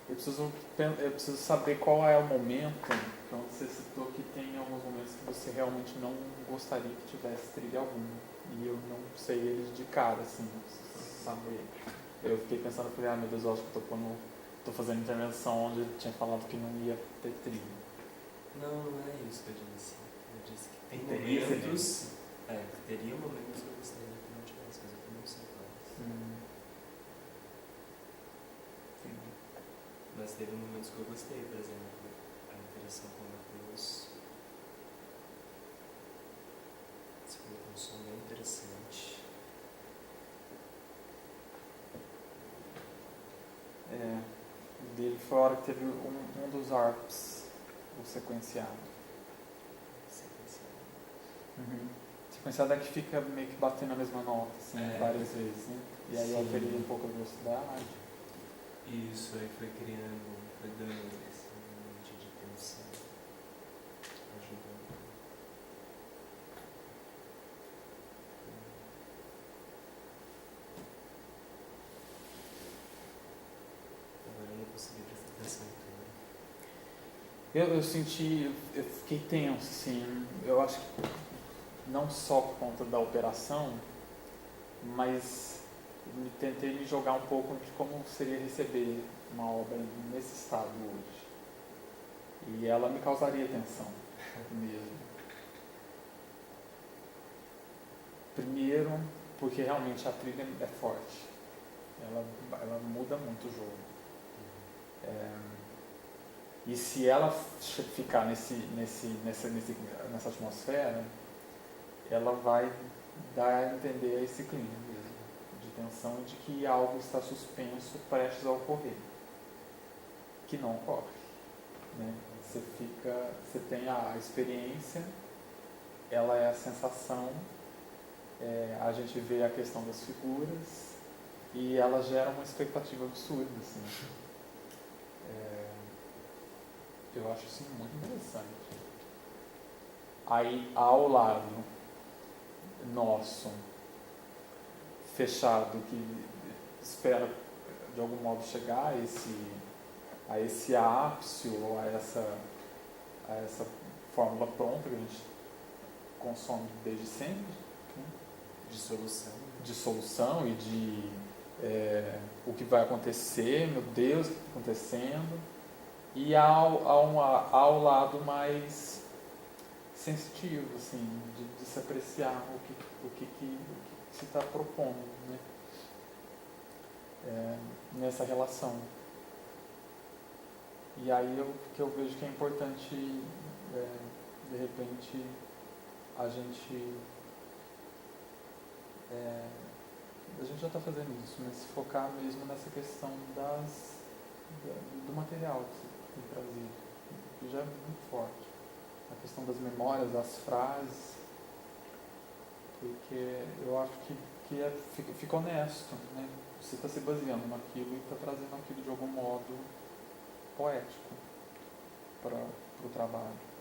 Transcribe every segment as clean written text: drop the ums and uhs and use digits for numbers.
eu preciso saber qual é o momento. Então você citou que tem alguns momentos que você realmente não gostaria que tivesse trilha alguma. E eu não sei eles de cara, assim, eu preciso saber. Eu fiquei pensando, falei, meu Deus, eu acho que tô fazendo intervenção onde ele tinha falado que não ia ter trilha. Não, não é isso que eu disse. Eu disse que tem Teria momentos. Que teria momentos que eu gostaria que não tivesse, mas eu não sei quais. Entendi. Mas teve momentos que eu gostei, por exemplo, a interação com o Matheus. Você colocou um som bem interessante. Dele foi a hora que teve um dos ARPs, o sequenciado. Sequenciado é que fica meio que batendo a mesma nota, assim, várias vezes, né? E aí eu alterei um pouco a velocidade. Isso, aí foi dando esse ambiente de tensão, ajudando. Agora eu não consegui prestar atenção em tudo. Eu senti, eu fiquei tenso, assim, eu acho que não só por conta da operação, mas tentei me jogar um pouco de como seria receber uma obra nesse estado hoje. E ela me causaria tensão mesmo. Primeiro, porque realmente a trilha é forte. Ela muda muito o jogo. E se ela ficar nessa atmosfera, ela vai dar a entender esse clima mesmo, de tensão de que algo está suspenso, prestes a ocorrer, que não ocorre. Né? Você tem a experiência, ela é a sensação, a gente vê a questão das figuras e ela gera uma expectativa absurda. Assim. Eu acho isso muito interessante. Aí, ao lado nosso, fechado, que espera de algum modo chegar a esse ápice ou a essa fórmula pronta que a gente consome desde sempre, né? De solução e de o que vai acontecer, meu Deus, o que está acontecendo, e ao lado mais sensitivo, assim, de se apreciar o que se está propondo, né? Nessa relação. E aí que eu vejo que é importante, de repente, a gente já está fazendo isso, mas se focar mesmo nessa questão do material que você tem trazido, que já é muito forte. A questão das memórias, das frases, porque eu acho que fica honesto, né? Você está se baseando naquilo e está trazendo aquilo de algum modo poético para o trabalho.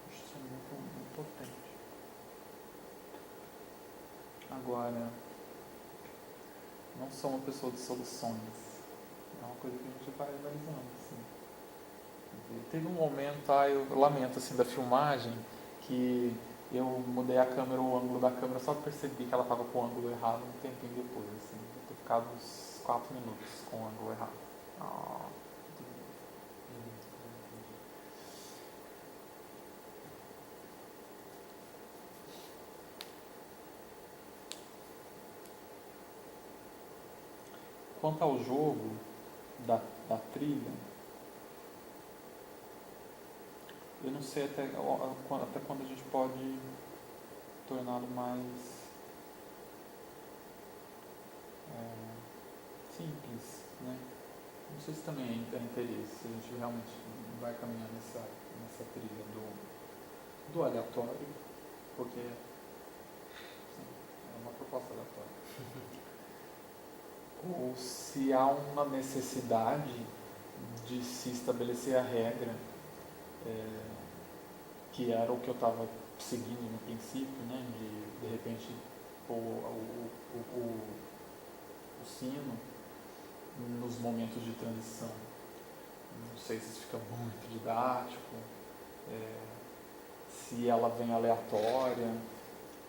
Acho isso muito, muito potente. Agora, não sou uma pessoa de soluções. É uma coisa que a gente vai analisando. Assim. Teve um momento, eu lamento, assim, da filmagem, que eu mudei a câmera, o ângulo da câmera, só percebi que ela estava com o ângulo errado um tempinho depois. Assim. Eu ter ficado uns 4 minutos com o ângulo errado. Quanto ao jogo da trilha, eu não sei até quando a gente pode torná-lo mais simples, né? Não sei se também é interesse, se a gente realmente vai caminhar nessa trilha do aleatório, porque sim, é uma proposta aleatória. Ou se há uma necessidade de se estabelecer a regra, que era o que eu estava seguindo no princípio, né, de repente pôr o sino nos momentos de transição. Não sei se isso fica muito didático, se ela vem aleatória,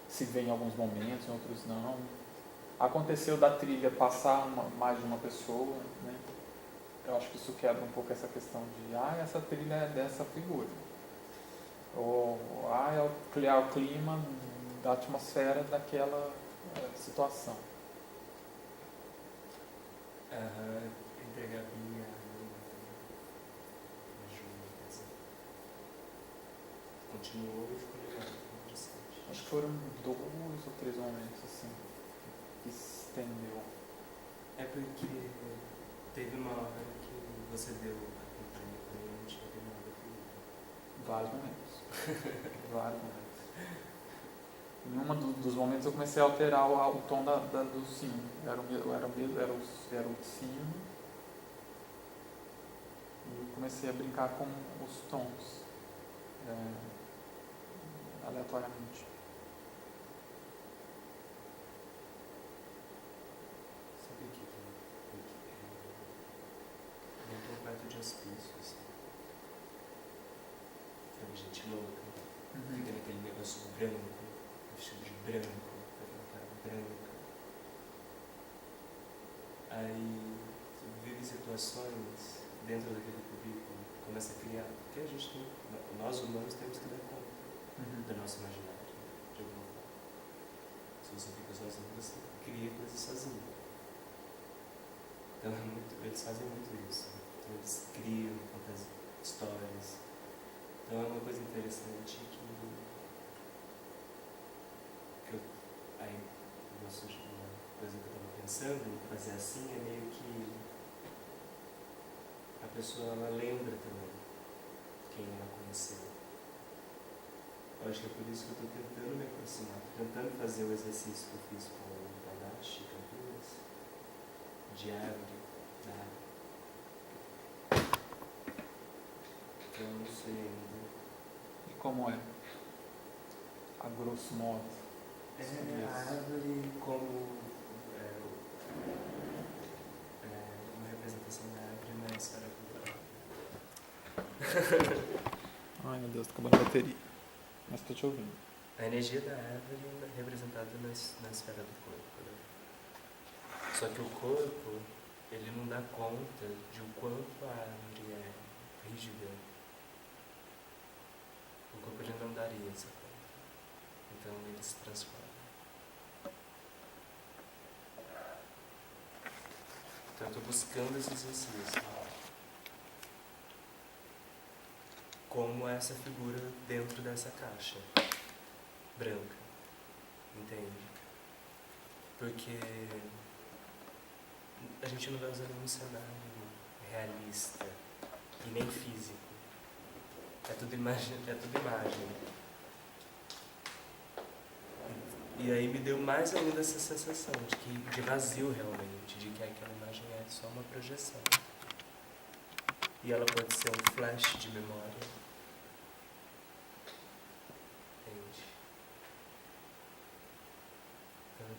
se vem em alguns momentos, em outros não. Aconteceu da trilha passar mais de uma pessoa, né? Eu acho que isso quebra um pouco essa questão de essa trilha é dessa figura. Ou é o clima da atmosfera daquela situação. Entre a Gabi e a Júlia, continuou e ficou legal, interessante. Acho que foram 2 ou 3 momentos assim, que se estendeu. É porque teve uma hora que você deu a companhia pra ele, não tinha terminado a figura. Vários momentos. Vários momentos. Em um dos momentos eu comecei a alterar o tom do sino. Era o sino. E comecei a brincar com os tons. Aleatoriamente. Sabe que eu tô perto de hospício, assim. Sabe, gente louca. Fica naquele negócio branco, vestido de branco, aquela cara branca. Aí você vive situações dentro daquele cubículo, começa a criar, porque a gente tem, nós humanos temos que dar conta do nosso imaginário, de alguma forma. Se você fica sozinho, você cria coisas sozinho. Então eles fazem muito isso. Então eles criam histórias. Então é uma coisa interessante uma coisa que eu estava pensando em fazer assim é meio que a pessoa ela lembra também quem ela conheceu. Eu acho que é por isso que eu estou tentando me aproximar, tentando fazer o exercício que eu fiz com o Tadashi Campinas, de árvore, da árvore. Então eu não sei ainda. E como é? A grosso modo. A árvore como uma representação da árvore na esfera cultural. Ai meu Deus, tô acabando a bateria. Mas tô te ouvindo. A energia da árvore é representada na esfera do corpo, né? Só que o corpo, ele não dá conta de o quanto a árvore é rígida. O corpo ele não daria essa conta. Então ele se transforma. Então eu estou buscando esse exercício. Como essa figura dentro dessa caixa branca. Entende? Porque a gente não vai usar nenhum cenário realista e nem físico. É tudo imagem. E aí me deu mais ainda essa sensação de vazio realmente, de que aquela imagem é só uma projeção. E ela pode ser um flash de memória. Entende? Então, eu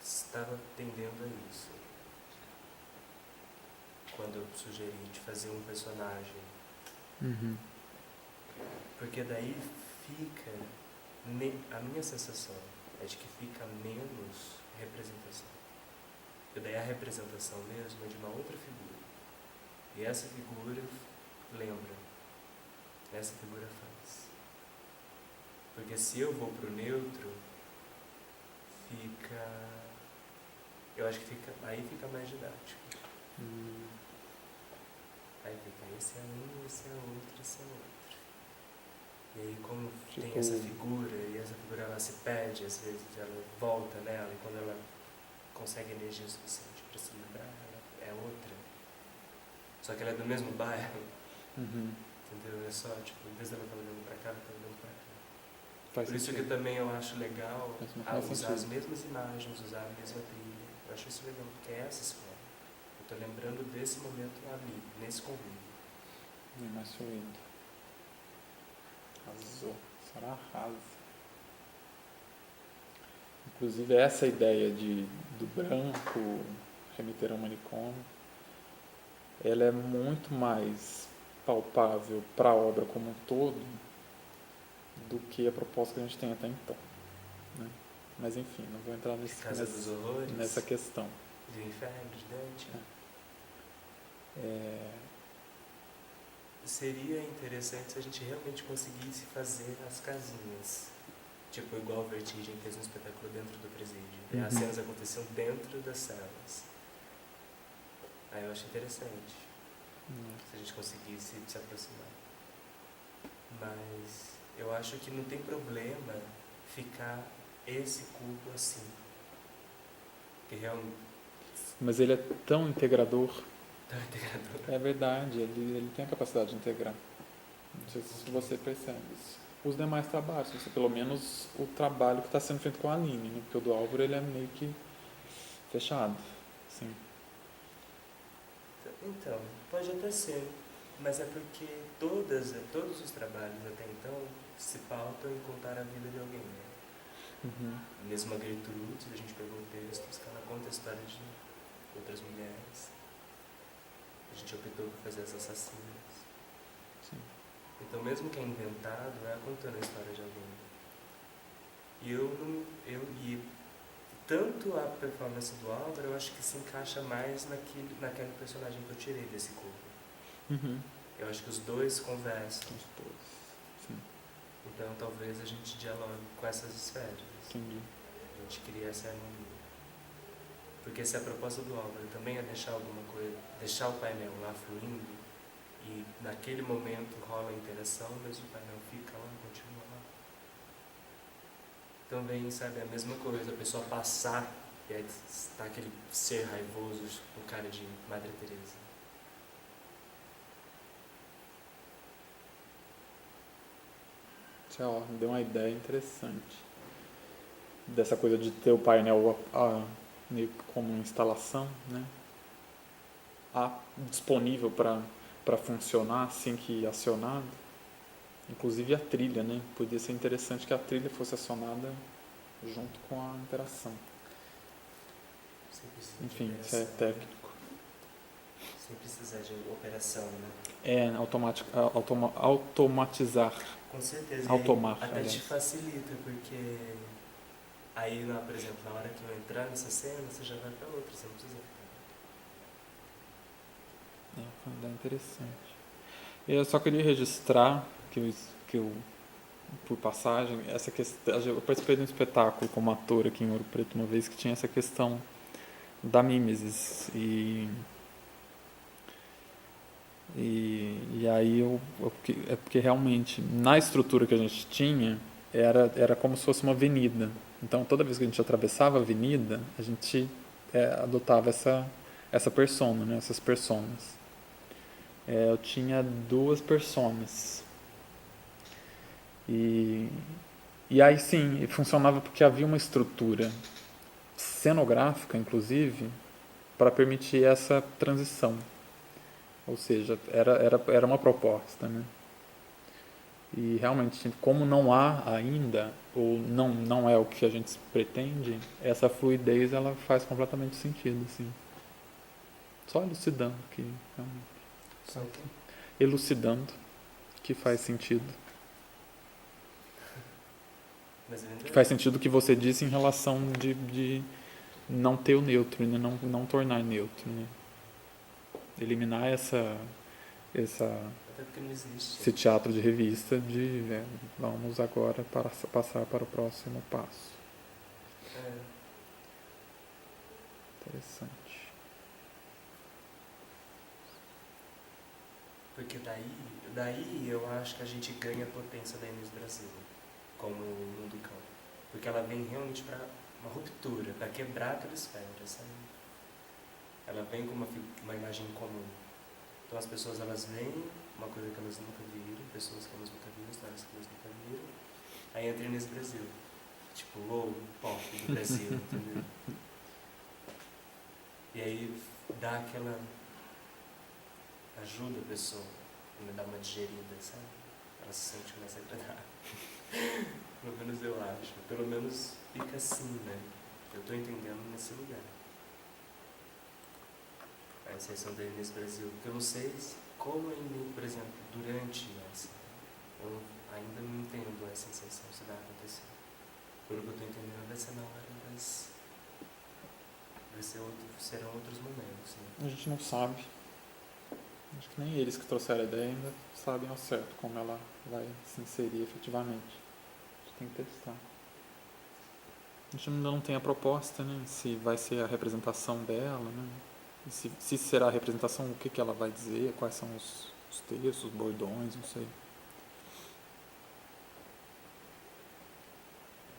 estava tendendo a isso. Quando eu sugeri de fazer um personagem. Porque daí fica... A minha sensação é de que fica menos representação. E daí a representação mesmo é de uma outra figura. E essa figura lembra. Essa figura faz. Porque se eu vou pro neutro, eu acho que aí fica mais didático. Aí fica, esse é um, esse é outro, esse é outro. E aí como tem essa figura, e essa figura ela se perde, às vezes ela volta nela, e quando ela consegue energia suficiente para se lembrar, ela é outra. Só que ela é do mesmo bairro. Entendeu? É só, tipo, em vez dela estar olhando para cá, ela está olhando para cá. Por isso que também eu acho legal usar as mesmas imagens, usar a mesma trilha. Eu acho isso legal, porque é essa escola. Eu estou lembrando desse momento ali, nesse convívio. Mais fluido. Arrasou. Será arrasa. Inclusive essa ideia do branco remeter a um manicômio, ela é muito mais palpável para a obra como um todo do que a proposta que a gente tem até então, né? Mas enfim, não vou entrar Casa dos Horrores, nessa questão. do Inferno, de Dante. Seria interessante se a gente realmente conseguisse fazer as casinhas. Tipo, igual o Vertigem fez um espetáculo dentro do presídio. E as cenas aconteciam dentro das celas. Aí eu acho interessante. Se a gente conseguisse se aproximar. Mas eu acho que não tem problema ficar esse culto assim. Porque realmente... Mas ele é tão integrador. Tão integrador. É verdade, ele tem a capacidade de integrar. Não sei se você percebe isso. Os demais trabalhos, pelo menos o trabalho que está sendo feito com a Aline, né? Porque o do Álvaro ele é meio que fechado. Sim. Então, pode até ser, mas é porque todos os trabalhos até então se pautam em contar a vida de alguém, né? Mesmo a Gertrude, a gente pegou textos que ela conta a história de outras mulheres. A gente optou por fazer as assassinas. Sim. Então, mesmo que é inventado, é contando a história de alguém. E tanto a performance do Álvaro, eu acho que se encaixa mais naquele personagem que eu tirei desse corpo. Eu acho que os dois conversam. Os dois. Sim. Então, talvez a gente dialogue com essas esferas. Entendi. A gente cria essa harmonia. Porque se a proposta do Álvaro também é deixar alguma coisa, deixar o painel lá fluindo, e naquele momento rola a interação, mas o painel fica lá, continua lá. Também, sabe, a mesma coisa, a pessoa passar, e aí está aquele ser raivoso com cara de Madre Teresa. Sei lá, me deu uma ideia interessante. Dessa coisa de ter o painel meio que como instalação, né? Disponível para funcionar assim que acionado. Inclusive a trilha, né? Podia ser interessante que a trilha fosse acionada junto com a interação. Enfim, isso é técnico. Sem precisar de operação, né? É, automatizar. Com certeza. Automar, até aliás. te facilita, porque aí, por exemplo, na hora que eu entrar nessa cena, você já vai para outra, você não precisa ficar. Foi uma ideia interessante. Eu só queria registrar que eu por passagem, essa questão, eu participei de um espetáculo como ator aqui em Ouro Preto uma vez que tinha essa questão da mimesis e aí é porque realmente na estrutura que a gente tinha era como se fosse uma avenida. Então toda vez que a gente atravessava a avenida, a gente adotava essa persona, né, essas personas. Eu tinha 2 personas. E aí sim, funcionava porque havia uma estrutura cenográfica, inclusive, para permitir essa transição. Ou seja, era uma proposta, né? E realmente, como não há ainda, ou não é o que a gente pretende, essa fluidez ela faz completamente sentido, assim. Só elucidando que realmente. Elucidando que faz sentido. Que faz sentido o que você disse em relação de não ter o neutro, né? Não tornar neutro, né? Eliminar Até porque não existe. esse teatro de revista vamos agora passar para o próximo passo. Interessante. Porque daí eu acho que a gente ganha a potência da Inês Brasil como mundo cão. Porque ela vem realmente para uma ruptura, para quebrar aquela esfera, sabe? Ela vem com uma imagem comum. Então as pessoas elas veem uma coisa que elas nunca viram, pessoas que elas nunca viram, histórias que elas nunca viram. Aí entra Inês Brasil. Tipo, pop do Brasil, entendeu? E aí dá aquela... ajuda a pessoa a dar uma digerida, sabe? Ela se sente mais agradável. Pelo menos eu acho. Pelo menos fica assim, né? Eu tô entendendo nesse lugar. a inserção da Inês Brasil, porque eu não sei como a Inês, por exemplo, durante essa, eu ainda não entendo essa inserção, se vai acontecer. Pelo que eu estou entendendo, vai ser na hora serão outros momentos, né? A gente não sabe. Acho que nem eles que trouxeram a ideia ainda sabem ao certo como ela vai se inserir efetivamente. A gente tem que testar. A gente ainda não tem a proposta, né? Se vai ser a representação dela, né? E se será a representação, o que ela vai dizer, quais são os textos, os bordões, não sei.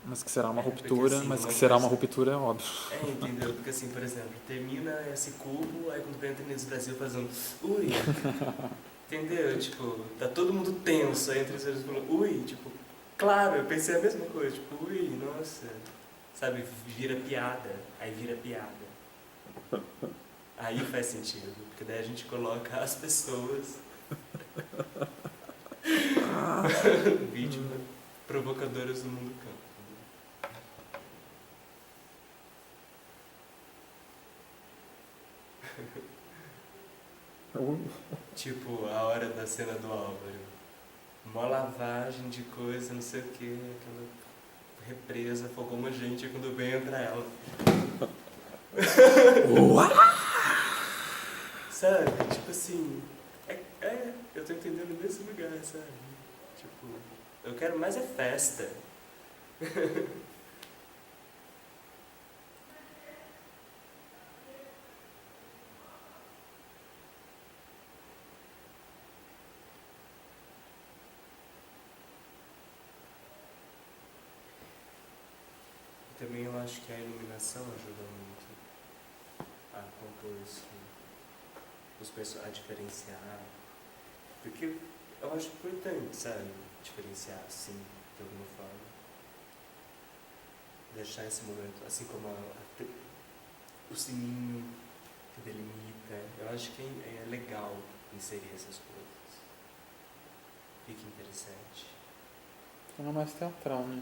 Mas que será uma ruptura, assim, mas que será uma ruptura é óbvio. Entendeu? Porque assim, por exemplo, termina esse cubo, aí quando entra nesse Brasil fazendo ui, entendeu? Tipo, tá todo mundo tenso, aí entre eles falando ui, tipo, claro, eu pensei a mesma coisa, tipo, ui, nossa, sabe, vira piada, aí vira piada. Aí faz sentido, porque daí a gente coloca as pessoas vítimas provocadoras do mundo campo. Tipo, a hora da cena do Álvaro. Uma lavagem de coisa, não sei o que, aquela represa, fogou uma gente, e quando vem entra ela. Sabe? Tipo assim, eu tô entendendo nesse lugar, sabe? Tipo, eu quero mais é festa. Também eu acho que a iluminação ajuda muito a compor a diferenciar. Porque eu acho importante, sabe? Diferenciar assim, de alguma forma. Deixar esse momento, assim como o sininho que delimita. Eu acho que é legal inserir essas coisas. Fica interessante. Não é mais teatral, né?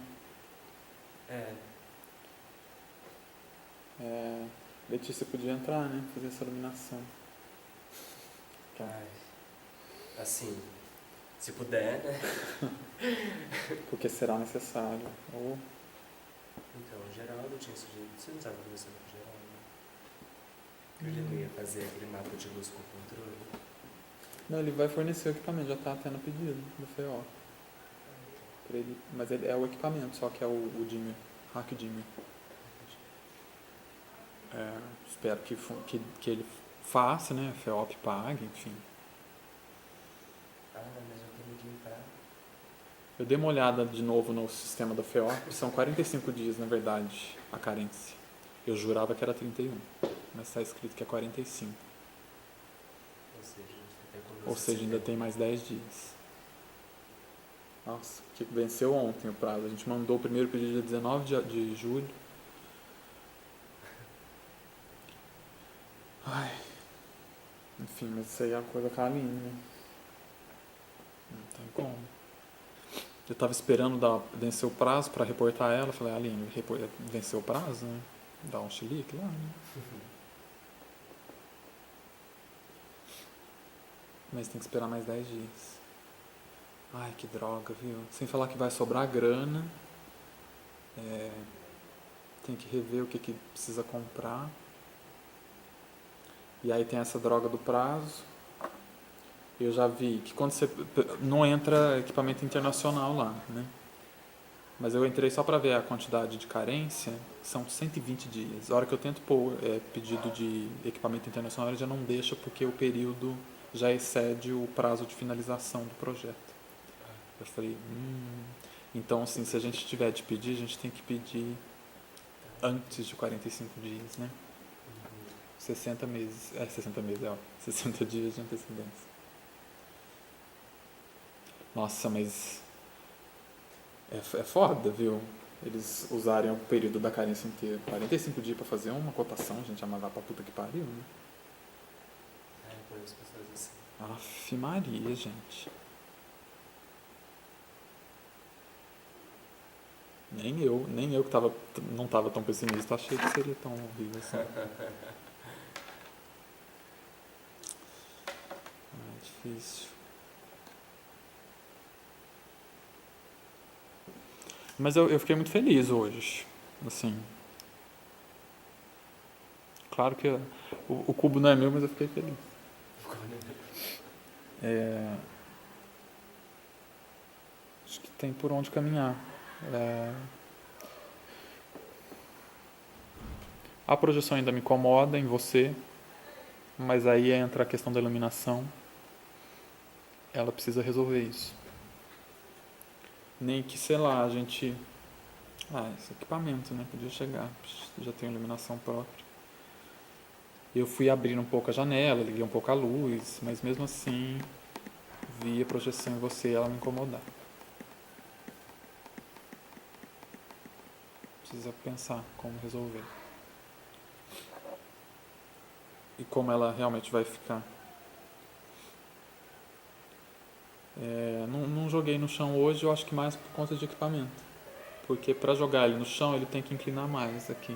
Letícia podia entrar, né? Fazer essa iluminação. Ai, assim, se puder, né? Porque será necessário. Ou... Então, o Geraldo tinha sugerido. Você não estava conversando com o Geraldo? Ele não ia fazer aquele mapa de luz com controle? Não, ele vai fornecer o equipamento, já está tendo pedido do FEO. Mas ele é o equipamento, só que é o dimmer, hack dimmer. Espero que ele faça, né? A FEOP pague, enfim. Mas eu tenho que ir pra... Eu dei uma olhada de novo no sistema da FEOP, são 45 dias, na verdade, a carência. Eu jurava que era 31, mas está escrito que é 45. Ou seja, ainda tem mais 10 dias. Nossa, que venceu ontem o prazo. A gente mandou o primeiro pedido dia 19 de julho. Ai. Enfim, mas isso aí é uma coisa caminho, né? Não tem como. Eu tava esperando vencer o prazo para reportar ela. Falei, Aline, venceu o prazo, né? Dá um chilique lá, né? Mas tem que esperar mais 10 dias. Ai, que droga, viu? Sem falar que vai sobrar grana. Tem que rever o que precisa comprar. E aí tem essa droga do prazo. Eu já vi que quando você... Não entra equipamento internacional lá, né? Mas eu entrei só para ver a quantidade de carência. São 120 dias. A hora que eu tento pôr pedido de equipamento internacional, ele já não deixa porque o período já excede o prazo de finalização do projeto. Eu falei, Então, assim, se a gente tiver de pedir, a gente tem que pedir antes de 45 dias, né? 60 meses. 60 meses, 60 dias de antecedência. Nossa, mas é foda, viu? Eles usarem o período da carência inteira. 45 dias pra fazer uma cotação, gente, vai pra puta que pariu, né? Eu conheço pessoas assim. Aff, Maria, gente. Nem eu que não tava tão pessimista, achei que seria tão horrível assim. Difícil. Mas eu fiquei muito feliz hoje. Assim. Claro que o cubo não é meu, mas eu fiquei feliz. Acho que tem por onde caminhar. A projeção ainda me incomoda em você, mas aí entra a questão da iluminação. Ela precisa resolver isso. Nem que, sei lá, a gente... esse equipamento, né? Podia chegar, já tem iluminação própria. Eu fui abrir um pouco a janela, liguei um pouco a luz, mas mesmo assim, vi a projeção em você e ela me incomodar. Precisa pensar como resolver. E como ela realmente vai ficar. Não joguei no chão hoje, eu acho que mais por conta de equipamento. Porque para jogar ele no chão, ele tem que inclinar mais aqui.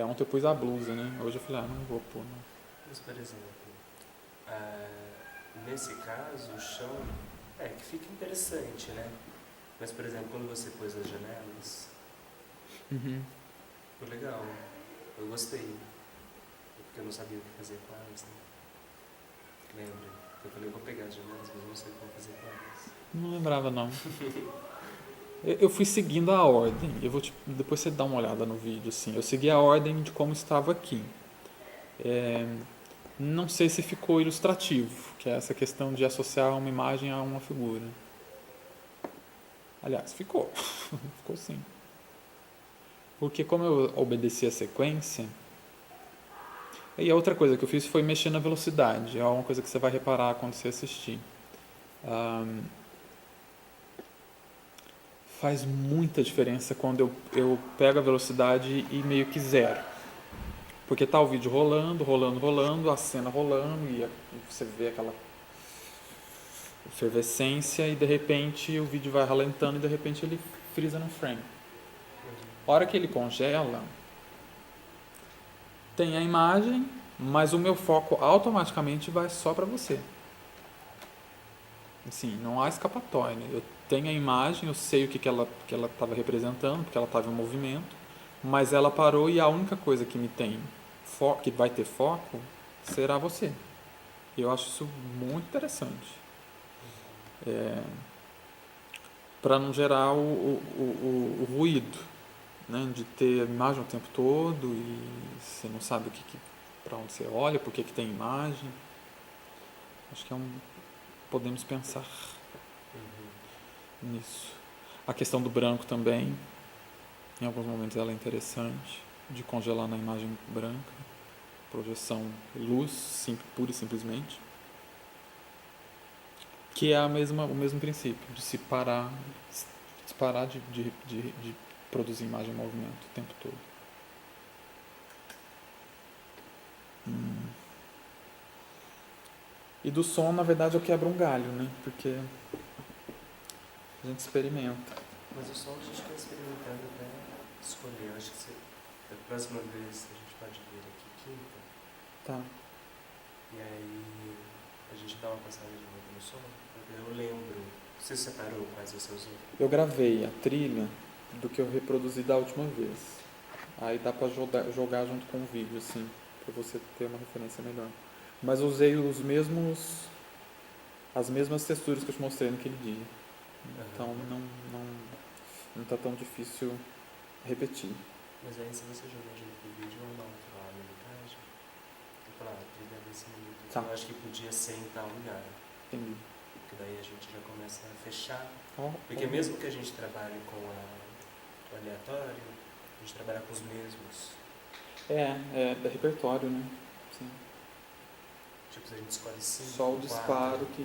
Ontem eu pus a blusa, né? Hoje eu falei, não vou pôr, não. Mas, por exemplo, nesse caso, o chão que fica interessante, né? Mas, por exemplo, quando você pôs as janelas, foi legal. Eu gostei. Porque eu não sabia o que fazer com elas, né? Lembra? Eu falei, eu vou pegar as janelas, mas eu não sei o que vou fazer com elas. Não lembrava, não. Eu fui seguindo a ordem. Depois você dá uma olhada no vídeo, assim. Eu segui a ordem de como estava aqui. Não sei se ficou ilustrativo, que é essa questão de associar uma imagem a uma figura. Aliás, ficou. Ficou sim. Porque como eu obedeci a sequência... E a outra coisa que eu fiz foi mexer na velocidade. É uma coisa que você vai reparar quando você assistir. Faz muita diferença quando eu pego a velocidade e meio que zero. Porque tá o vídeo rolando, a cena rolando, e você vê aquela efervescência, e de repente o vídeo vai ralentando e de repente ele frisa no frame. A hora que ele congela, tem a imagem, mas o meu foco automaticamente vai só para você. Assim, não há escapatória. Eu tenho a imagem, eu sei o que ela estava representando, porque ela estava em movimento, mas ela parou e a única coisa que que vai ter foco será você. E eu acho isso muito interessante. Para não gerar o ruído, né? De ter a imagem o tempo todo e você não sabe para onde você olha, por que tem imagem. Acho que podemos pensar nisso. A questão do branco também, em alguns momentos ela é interessante, de congelar na imagem branca, projeção luz, pura e simplesmente, que é o mesmo princípio, de se parar de produzir imagem em movimento o tempo todo. E do som, na verdade, eu quebro um galho, né? Porque a gente experimenta. Mas o som a gente vai experimentando até escolher. Eu acho que da próxima vez a gente pode vir aqui quinta. Tá. E aí a gente dá uma passada de novo no som. Eu lembro. Você separou quais você usou? Eu gravei a trilha do que eu reproduzi da última vez. Aí dá pra jogar junto com o vídeo, assim, pra você ter uma referência melhor. Mas usei as mesmas texturas que eu te mostrei naquele dia. Então não tá tão difícil repetir. Mas aí se você jogar junto com o vídeo, vamos dar uma limitagem. Claro, a trilha desse minuto. Tá. Eu acho que podia ser em tal lugar. Entendi. Porque daí a gente já começa a fechar. Porque mesmo que a gente trabalhe com o aleatório, a gente trabalha com os mesmos. É repertório, né? Sim. Tipo, se a gente escolhe 5, Só o disparo que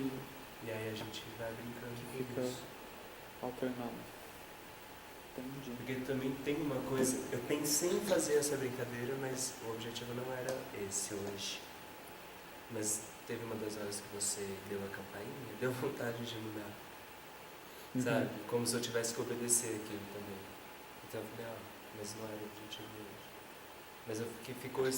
e aí a gente vai brincando fica com isso. alternado. Entendi. Porque também tem uma coisa, eu pensei em fazer essa brincadeira, mas o objetivo não era esse hoje. Mas teve uma das horas que você deu a campainha, deu vontade de mudar. Sabe? Como se eu tivesse que obedecer aquilo também. Então eu falei, mas não era o objetivo hoje. Mas ficou É.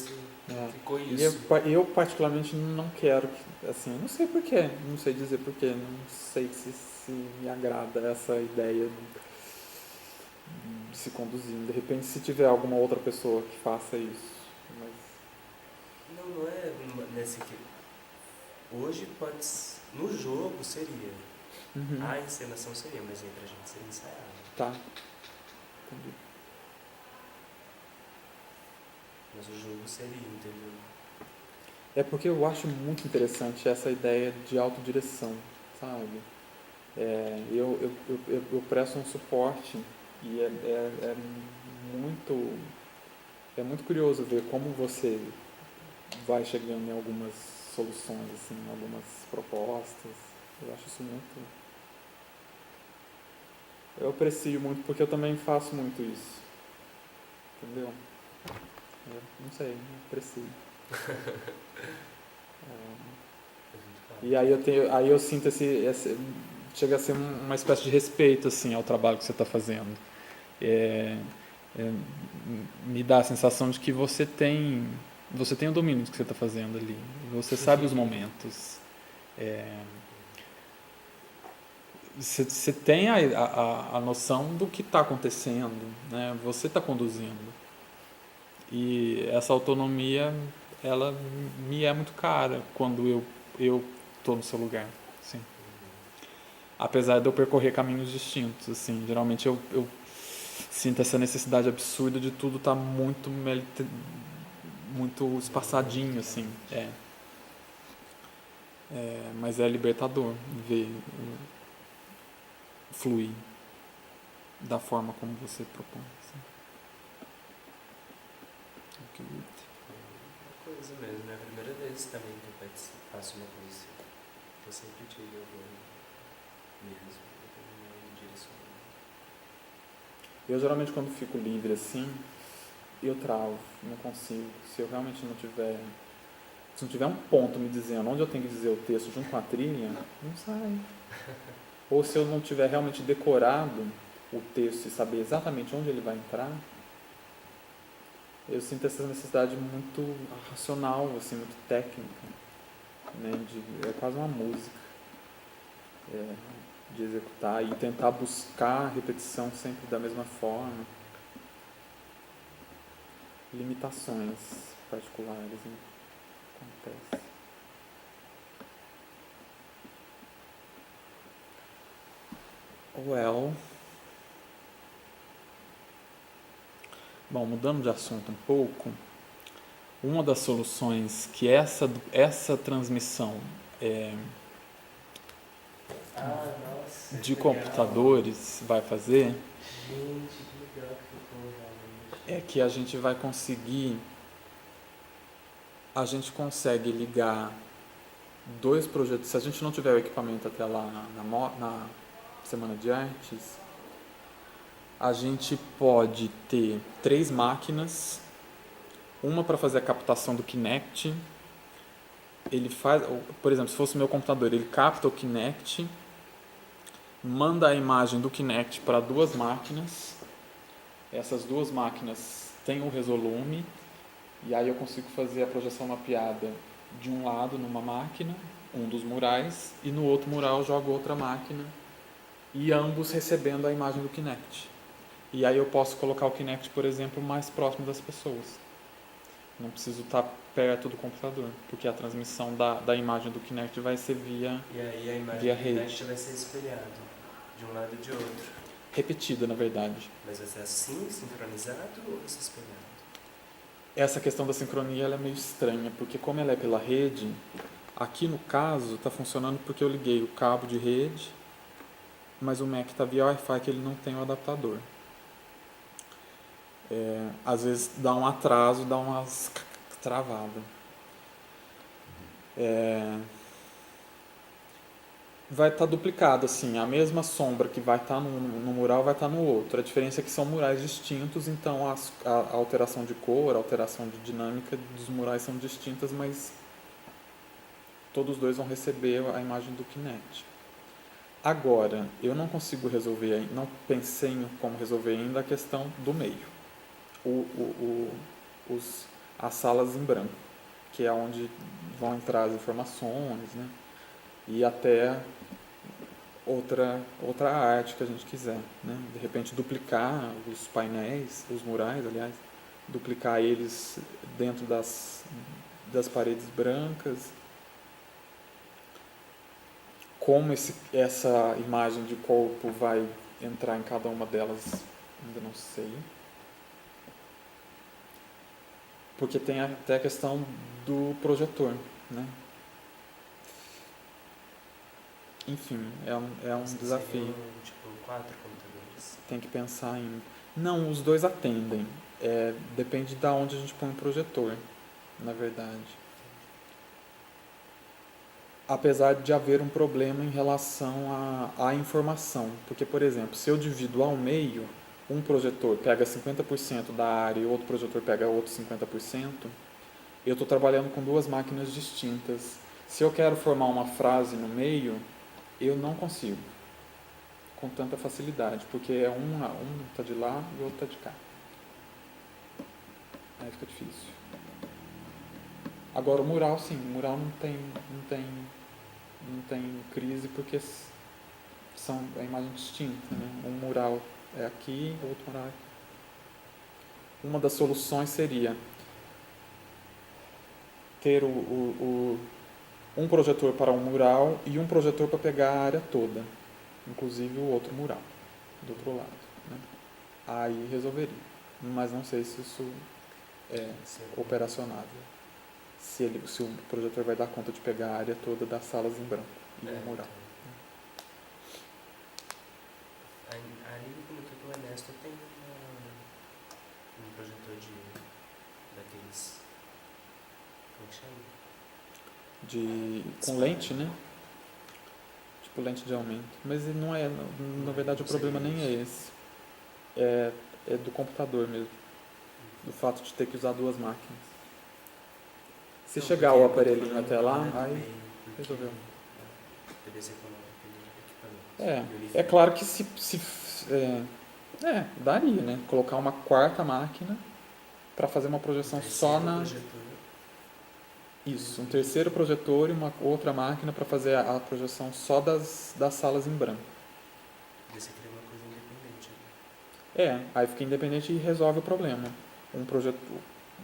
ficou E isso. eu particularmente não quero, assim, não sei porquê, não sei dizer porquê, não sei se me agrada essa ideia de se conduzir. De repente, se tiver alguma outra pessoa que faça isso, mas... Não é nesse que hoje no jogo seria. A encenação seria, mas entre a gente seria ensaiado. Tá. Entendi. Mas o jogo seria, entendeu? É porque eu acho muito interessante essa ideia de autodireção, sabe? Eu presto um suporte e muito, é muito curioso ver como você vai chegando em algumas soluções, assim, algumas propostas. Eu acho isso muito... Eu aprecio muito porque eu também faço muito isso. Entendeu? Não sei, eu aprecio. E aí eu sinto chega a ser uma espécie de respeito assim ao trabalho que você está fazendo. Me dá a sensação de que você tem o domínio do que você está fazendo ali. Você sabe os momentos. Você tem a noção do que está acontecendo, né? Você está conduzindo. E essa autonomia, ela me é muito cara quando eu estou no seu lugar, assim. Apesar de eu percorrer caminhos distintos, assim. Geralmente eu sinto essa necessidade absurda de tudo estar muito espaçadinho, assim. Mas é libertador ver fluir da forma como você propõe. Assim. Uma coisa mesmo, é a primeira vez também que eu faço uma coisa assim. Eu sempre tive alguém mesmo, me direcionando. Eu geralmente quando fico livre assim, eu travo, não consigo. Se eu realmente não tiver... Se não tiver um ponto me dizendo onde eu tenho que dizer o texto junto com a trilha, não sai. Ou se eu não tiver realmente decorado o texto e saber exatamente onde ele vai entrar, eu sinto essa necessidade muito racional, assim, muito técnica, né? É quase uma música de executar e tentar buscar a repetição sempre da mesma forma. Limitações particulares, né? Acontece. Well... Bom, mudando de assunto um pouco, uma das soluções que essa transmissão de computadores vai fazer é que a gente vai conseguir, a gente consegue ligar dois projetos. Se a gente não tiver o equipamento até lá na Semana de Artes, a gente pode ter 3 máquinas, uma para fazer a captação do Kinect. Ele faz, por exemplo, se fosse o meu computador, ele capta o Kinect, manda a imagem do Kinect para 2 máquinas. Essas 2 máquinas têm o resolume e aí eu consigo fazer a projeção mapeada de um lado numa máquina, um dos murais, e no outro mural eu jogo outra máquina e ambos recebendo a imagem do Kinect. E aí eu posso colocar o Kinect, por exemplo, mais próximo das pessoas. Não preciso estar perto do computador, porque a transmissão da imagem do Kinect vai ser via rede. E aí a imagem do Kinect vai ser espelhada de um lado e de outro. Repetida, na verdade. Mas vai ser assim, sincronizado ou vai ser espelhado? Essa questão da sincronia ela é meio estranha, porque como ela é pela rede, aqui no caso está funcionando porque eu liguei o cabo de rede, mas o Mac está via Wi-Fi que ele não tem o adaptador. Às vezes dá um atraso, dá umas travadas. Vai estar duplicado, assim, a mesma sombra que vai estar no mural vai estar no outro. A diferença é que são murais distintos, então a alteração de cor, a alteração de dinâmica dos murais são distintas, mas todos dois vão receber a imagem do Kinect. Agora, eu não consigo resolver, não pensei em como resolver ainda a questão do meio. as salas em branco, que é onde vão entrar as informações, né? E até outra arte que a gente quiser, né? De repente duplicar os painéis, os murais, aliás, duplicar eles dentro das paredes brancas. Como essa imagem de corpo vai entrar em cada uma delas, ainda não sei. Porque tem até a questão do projetor, né? Enfim, é um desafio. Seriam, tipo, 4 computadores. Tem que pensar em... Não, os dois atendem. Depende de onde a gente põe o projetor, na verdade. Apesar de haver um problema em relação à informação. Porque, por exemplo, se eu divido ao meio, um projetor pega 50% da área e outro projetor pega outro 50%, eu estou trabalhando com duas máquinas distintas. Se eu quero formar uma frase no meio, eu não consigo com tanta facilidade, porque um está de lá e o outro está de cá. Aí fica difícil. Agora o mural, sim, o mural não tem crise porque são a imagem distinta, né? Um mural é aqui, o outro mural é aqui. Uma das soluções seria ter um projetor para um mural e um projetor para pegar a área toda, inclusive o outro mural, do outro lado, né? Aí resolveria, mas não sei se isso é operacionável. Se o projetor vai dar conta de pegar a área toda das salas em branco e o mural. Ali, como eu tô honesto, tem um projetor daqueles... Como que chama? Com lente, né? Tipo lente de aumento. Mas não é, na verdade o problema nem é esse. É do computador mesmo. Do fato de ter que usar duas máquinas. Se chegar o aparelhinho até lá, aí resolveu. É claro que daria, né? Colocar uma quarta máquina para fazer uma projeção só na... Isso, um terceiro projetor e uma outra máquina para fazer a projeção só das salas em branco. Você cria uma coisa independente. Aí fica independente e resolve o problema.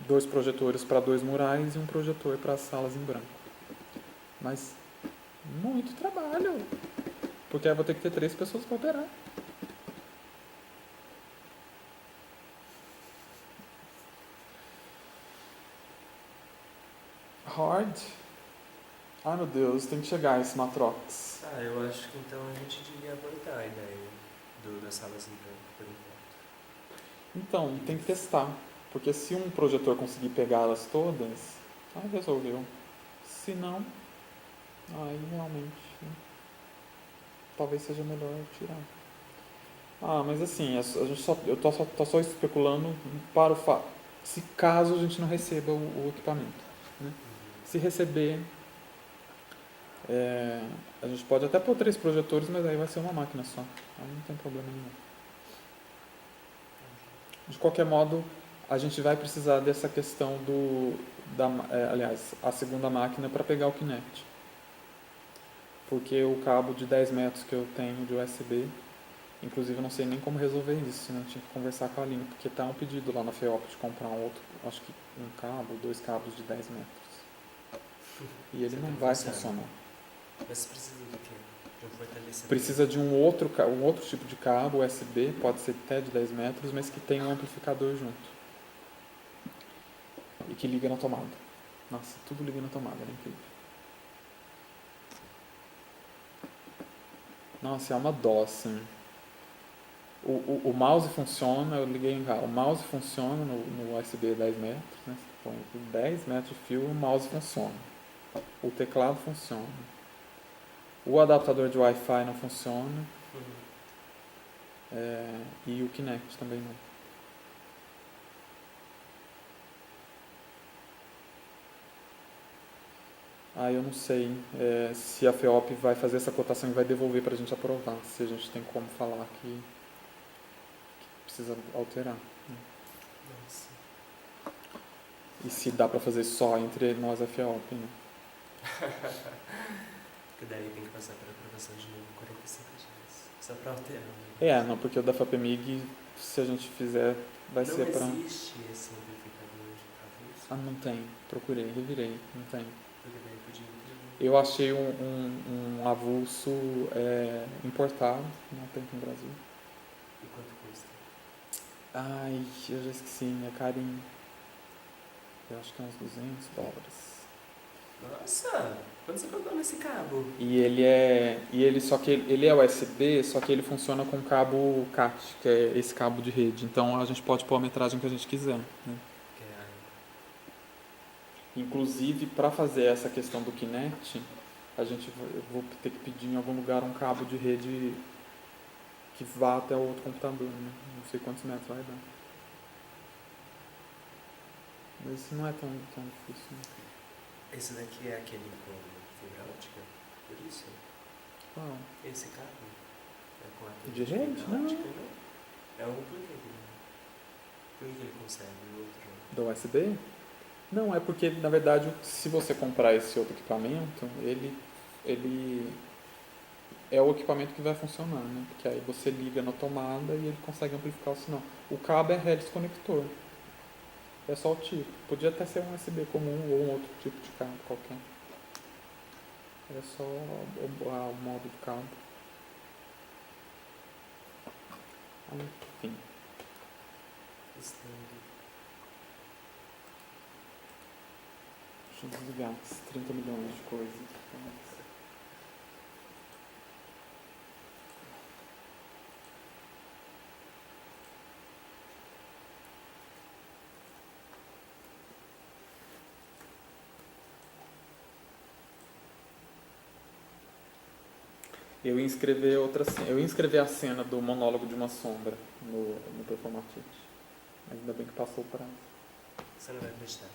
Dois projetores para dois murais e um projetor para as salas em branco. Mas muito trabalho, porque aí eu vou ter que ter 3 pessoas para operar. Hard. Ai meu Deus, tem que chegar esse Matrox. Eu acho que então a gente devia abortar a ideia das salas em branco por enquanto. Então, tem que testar. Porque se um projetor conseguir pegá-las todas, aí resolveu. Se não, aí realmente, né, talvez seja melhor tirar. Mas assim, eu tô só especulando para o fato, se caso a gente não receba o equipamento, né? Se receber, a gente pode até pôr 3 projetores, mas aí vai ser uma máquina só. Aí não tem problema nenhum. De qualquer modo, a gente vai precisar dessa questão aliás, a segunda máquina para pegar o Kinect. Porque o cabo de 10 metros que eu tenho de USB, inclusive eu não sei nem como resolver isso, né? Eu tinha que conversar com a Aline, porque tá um pedido lá na FEOP de comprar um outro, acho que um cabo, 2 cabos de 10 metros. E ele não vai funcionar. Mas precisa do quê? De um fortalecedor? Precisa de um outro tipo de cabo USB, pode ser até de 10 metros, mas que tem um amplificador junto. E que liga na tomada. Nossa, tudo liga na tomada, é incrível. Nossa, é uma dó, assim. O mouse funciona, eu liguei em casa, o mouse funciona no USB 10 metros, né? Você põe 10 metros de fio, o mouse funciona. O teclado funciona. O adaptador de Wi-Fi não funciona. E o Kinect também não. Eu não sei se a FEOP vai fazer essa cotação e vai devolver para a gente aprovar, se a gente tem como falar que precisa alterar. Nossa. E se dá para fazer só entre nós FEOP, né? Porque daí tem que passar para aprovação de novo 45 dias. Só para alterar. Né? Não, porque o da FAPEMIG, se a gente fizer, vai não ser para... Não existe esse amplificador de avulso? Não tem. Procurei, revirei. Não tem. Porque daí podia Eu achei um avulso importado, não tem aqui no Brasil. E quanto custa? Ai, eu já esqueci, é carinho. Eu acho que é uns $200. Nossa! Quando você pagou nesse cabo? Só que ele é USB, só que ele funciona com cabo CAT, que é esse cabo de rede. Então a gente pode pôr a metragem que a gente quiser. Né? Inclusive, para fazer essa questão do Kinect, eu vou ter que pedir em algum lugar um cabo de rede que vá até o outro computador. Né? Não sei quantos metros vai dar. Mas isso não é tão difícil. Né? Esse daqui é aquele com fibra ótica? Por isso? Qual? Esse cabo? É com a de rede? Não. É um por que ele consegue o outro? Do USB? Não, é porque, na verdade, se você comprar esse outro equipamento, ele é o equipamento que vai funcionar, né? Porque aí você liga na tomada e ele consegue amplificar o sinal. O cabo é Redis conector. É só o tipo. Podia até ser um USB comum ou um outro tipo de cabo qualquer. É só o modo do cabo. Enfim. Deixa eu desligar esses 30 milhões de coisas. Eu ia escrever a cena do monólogo de uma sombra no Performatite. Mas ainda bem que passou o prazo. Você não vai acreditar.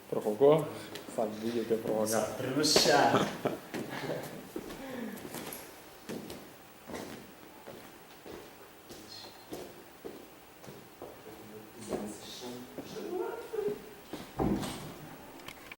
Prorrogou? Sabia que ia prorrogar. Só pra